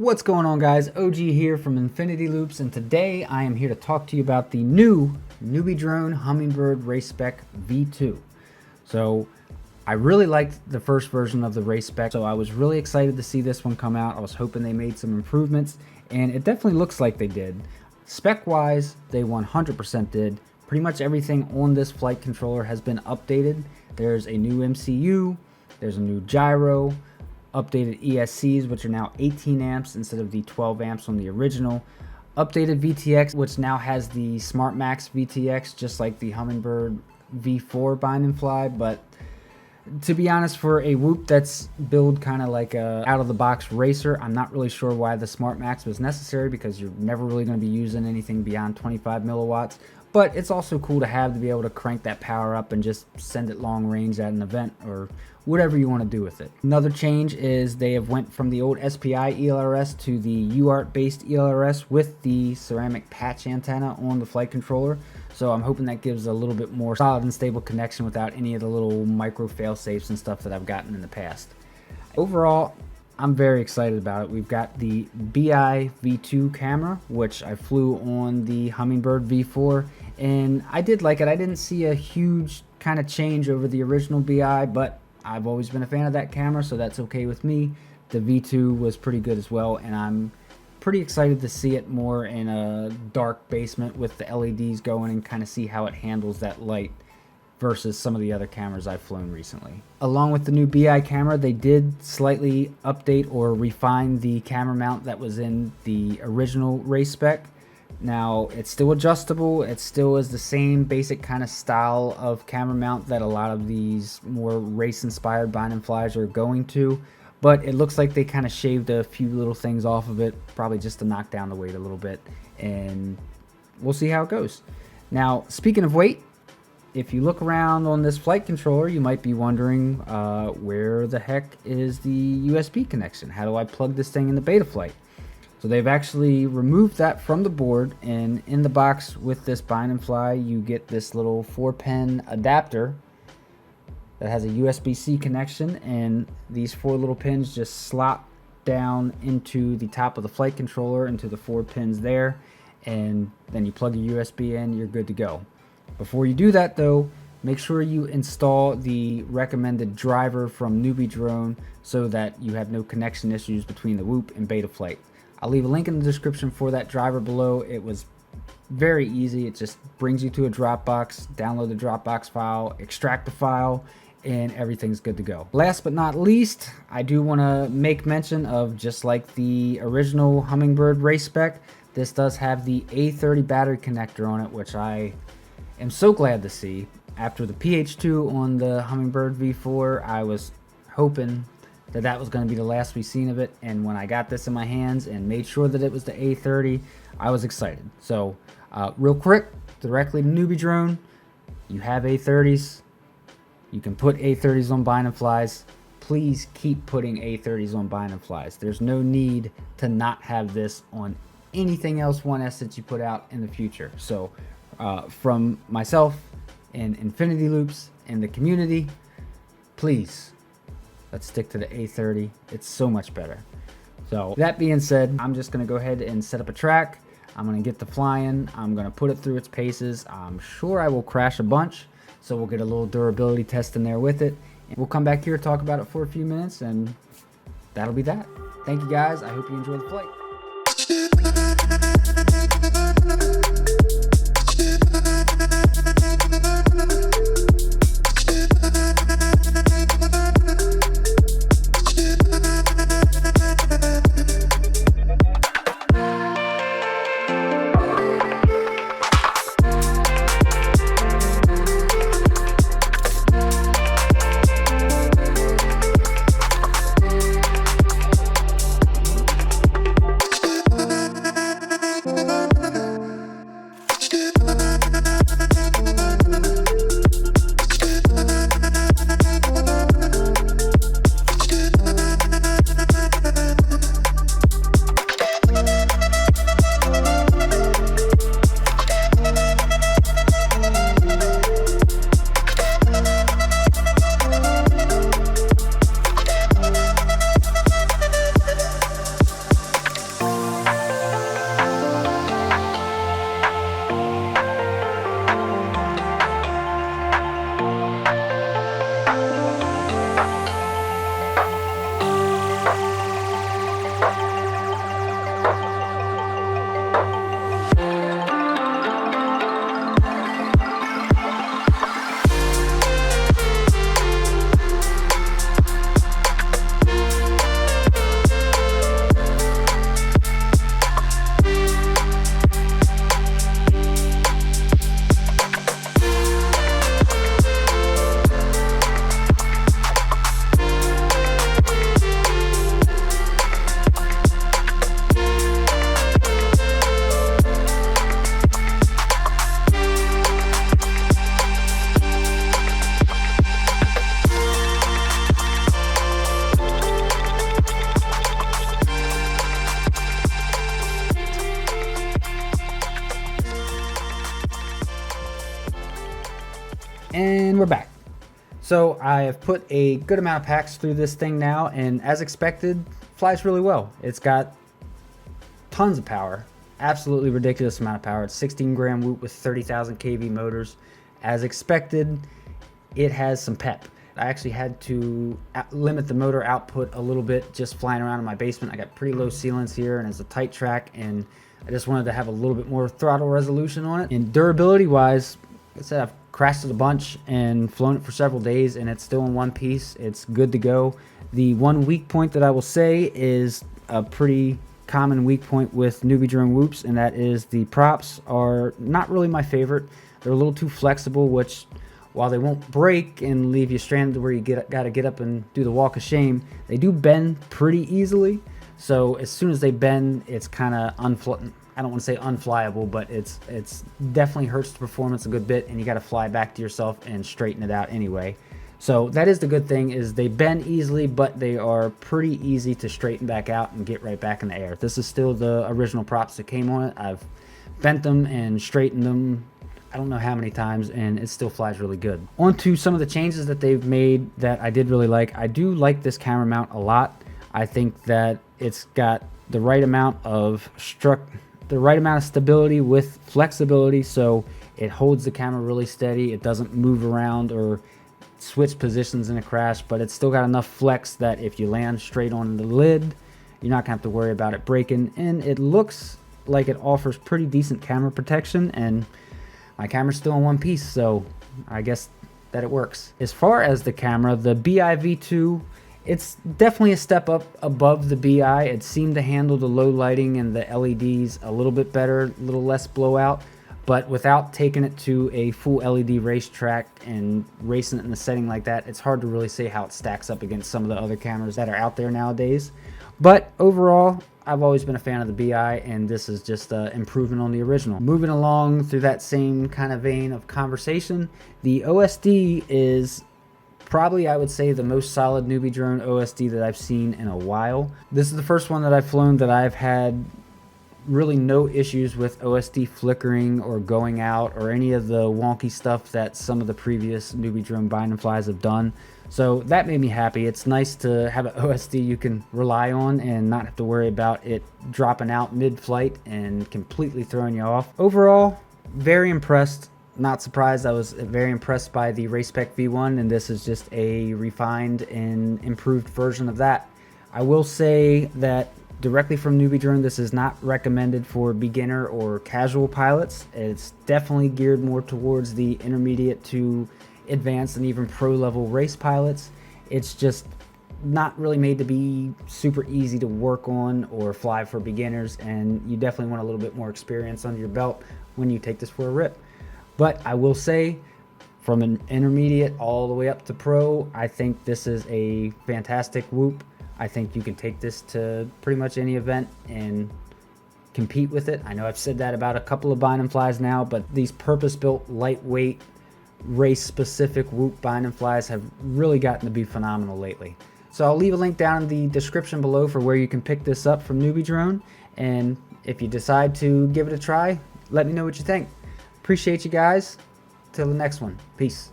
What's going on, guys? OG here from Infinity Loops, and today I am here to talk to you about the new NewBeeDrone Hummingbird Racespec V2. So I really liked the first version of the Racespec, so I was really excited to see this one come out. I was hoping they made some improvements, and it definitely looks like they did. Spec-wise, they 100% did. Pretty much everything on this flight controller has been updated. There's a new MCU, there's a new gyro, updated ESCs, which are now 18 amps instead of the 12 amps on the original. Updated VTX, which now has the SmartMax VTX, just like the Hummingbird V4 bind and fly. But to be honest, for a Whoop that's built kind of like a out-of-the-box racer, I'm not really sure why the SmartMax was necessary, because you're never really going to be using anything beyond 25 milliwatts. But it's also cool to have, to be able to crank that power up and just send it long range at an event or whatever you want to do with it. Another change is they have went from the old SPI ELRS to the UART based ELRS with the ceramic patch antenna on the flight controller. So I'm hoping that gives a little bit more solid and stable connection without any of the little micro fail safes and stuff that I've gotten in the past. Overall, I'm very excited about it. We've got the BI V2 camera, which I flew on the Hummingbird V4, and I did like it. I didn't see a huge kind of change over the original BI, but I've always been a fan of that camera, so that's okay with me. The V2 was pretty good as well, and I'm pretty excited to see it more in a dark basement with the LEDs going and kind of see how it handles that light versus some of the other cameras I've flown recently. Along with the new BI camera, they did slightly update or refine the camera mount that was in the original Racespec. Now, it's still adjustable. It still is the same basic kind of style of camera mount that a lot of these more race-inspired bind and flies are going to, but it looks like they kind of shaved a few little things off of it, probably just to knock down the weight a little bit, and we'll see how it goes. Now, speaking of weight, if you look around on this flight controller, you might be wondering where the heck is the USB connection? How do I plug this thing into Betaflight? So they've actually removed that from the board, and in the box with this bind and fly, you get this little 4-pin adapter that has a USB-C connection, and these 4 little pins just slot down into the top of the flight controller, into the 4 pins there, and then you plug your USB in, you're good to go. Before you do that though, make sure you install the recommended driver from NewBeeDrone so that you have no connection issues between the Whoop and Betaflight. I'll leave a link in the description for that driver below. It was very easy. It just brings you to a Dropbox, download the Dropbox file, extract the file, and everything's good to go. Last but not least, I do want to make mention of, just like the original Hummingbird Racespec, this does have the A30 battery connector on it, which I am so glad to see. After the PH2 on the Hummingbird V4, I was hoping that that was going to be the last we've seen of it, and when I got this in my hands and made sure that it was the A30, I was excited. So real quick, directly to NewBeeDrone, you have A30s, you can put A30s on bind and flies. Please keep putting A30s on bind and flies. There's no need to not have this on anything else 1S that you put out in the future. So from myself and Infinity Loops and the community, please, let's stick to the A30. It's so much better. So that being said, I'm just going to go ahead and set up a track. I'm going to get to flying. I'm going to put it through its paces. I'm sure I will crash a bunch, so we'll get a little durability test in there with it. And we'll come back here, talk about it for a few minutes, and that'll be that. Thank you guys. I hope you enjoy the flight. And we're back. So I have put a good amount of packs through this thing now, and as expected, flies really well. It's got tons of power, absolutely ridiculous amount of power. It's 16 gram Whoop with 30,000 kV motors. As expected, it has some pep. I actually had to limit the motor output a little bit just flying around in my basement. I got pretty low sealants here, and it's a tight track, and I just wanted to have a little bit more throttle resolution on it. And durability wise, like I said, I've crashed it a bunch and flown it for several days, and it's still in one piece. It's good to go. The one weak point that I will say is a pretty common weak point with NewBeeDrone Whoops, and that is the props are not really my favorite. They're a little too flexible, which while they won't break and leave you stranded where you got to get up and do the walk of shame, they do bend pretty easily. So as soon as they bend, it's kind of I don't want to say unflyable, but it's definitely hurts the performance a good bit, and you got to fly back to yourself and straighten it out anyway. So that is the good thing, is they bend easily, but they are pretty easy to straighten back out and get right back in the air. This is still the original props that came on it. I've bent them and straightened them I don't know how many times, and it still flies really good. On to some of the changes that they've made that I did really like. I do like this camera mount a lot. I think that it's got the right amount of stability with flexibility, so it holds the camera really steady. It doesn't move around or switch positions in a crash, but it's still got enough flex that if you land straight on the lid, you're not gonna have to worry about it breaking. And it looks like it offers pretty decent camera protection, and my camera's still in one piece, so I guess that it works. As far as the camera, the BI V2, it's definitely a step up above the BI. It seemed to handle the low lighting and the LEDs a little bit better, a little less blowout, but without taking it to a full LED racetrack and racing it in a setting like that, it's hard to really say how it stacks up against some of the other cameras that are out there nowadays. But overall, I've always been a fan of the BI, and this is just an improvement on the original. Moving along through that same kind of vein of conversation, the OSD is probably, I would say, the most solid NewBeeDrone OSD that I've seen in a while. This is the first one that I've flown that I've had really no issues with OSD flickering or going out or any of the wonky stuff that some of the previous NewBeeDrone bind and flies have done. So that made me happy. It's nice to have an OSD you can rely on and not have to worry about it dropping out mid-flight and completely throwing you off. Overall, very impressed. Not surprised. I was very impressed by the Racespec V1, and this is just a refined and improved version of that. I will say that directly from NewBeeDrone, this is not recommended for beginner or casual pilots. It's definitely geared more towards the intermediate to advanced and even pro level race pilots. It's just not really made to be super easy to work on or fly for beginners, and you definitely want a little bit more experience under your belt when you take this for a rip. But I will say, from an intermediate all the way up to pro, I think this is a fantastic Whoop. I think you can take this to pretty much any event and compete with it. I know I've said that about a couple of bind and flies now, but these purpose-built, lightweight, race-specific Whoop bind and flies have really gotten to be phenomenal lately. So I'll leave a link down in the description below for where you can pick this up from NewBeeDrone, and if you decide to give it a try, let me know what you think. Appreciate you guys. Till the next one. Peace.